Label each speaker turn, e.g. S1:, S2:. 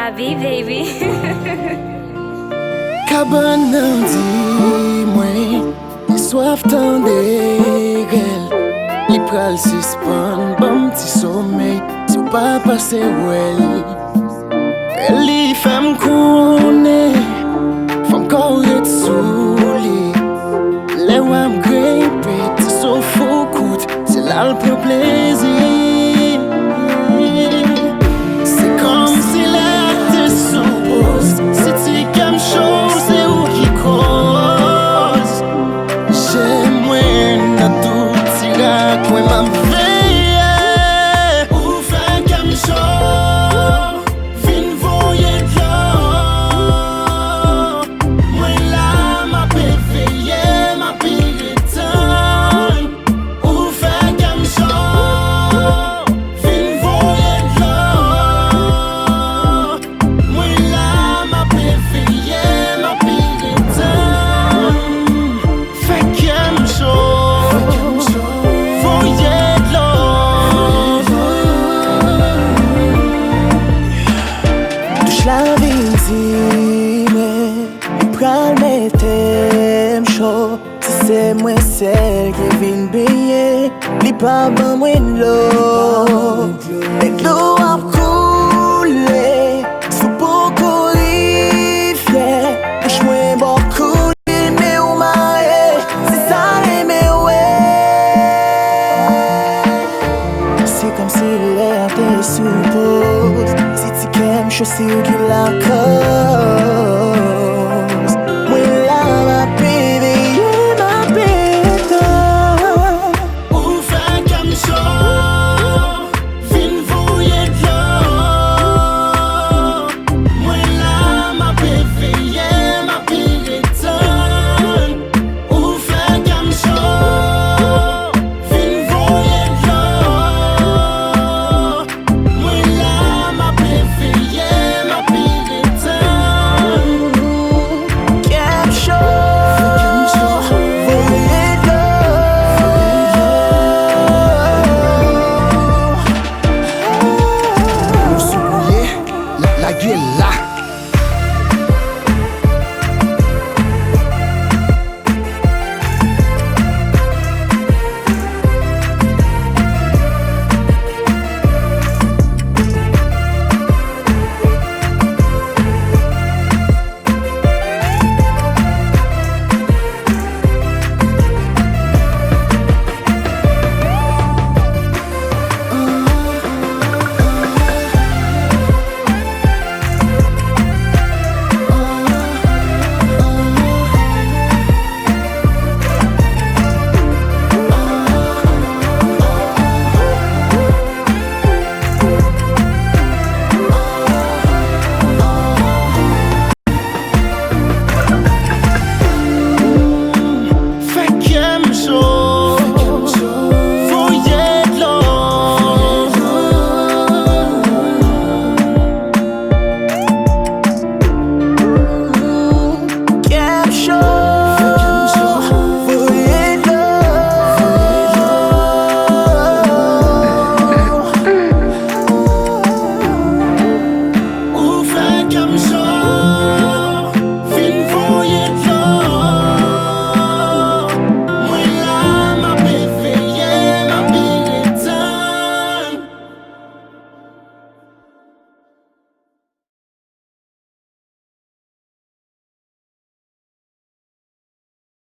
S1: Bobby, baby.
S2: Cabane nan di mwen, li soif tan de rel. Li pral suspend bam ti sommeil, si ou pa pase wel. El li fem koune, fam koret sou li. Le wam grimpe, ti so foukout, se lal pre plezi. C'est comme si la te suppose, si tu comme chose, c'est où qui cause. J'aime na tout tira, quoi m'a veillé. Ou fait comme chose, vin voyer de l'eau. Moi là, m'a veillé, m'a pire temps. Ou fait comme chose, vin voyer de l'eau. Moi là, m'a veillé, m'a pire temps. Fait comme chose, voyer de l'eau. Touche la vie, mais pral mettem chaud. Si c'est moi celle qui vient payer, li pa ban mwen l'eau. Et l'eau a coulé, sous beaucoup rivière. Touche moi beaucoup, mais ou marée, c'est ça mais ouais. C'est comme si l'air te suppose. Si tu aimes, je sais où qu'il la cause.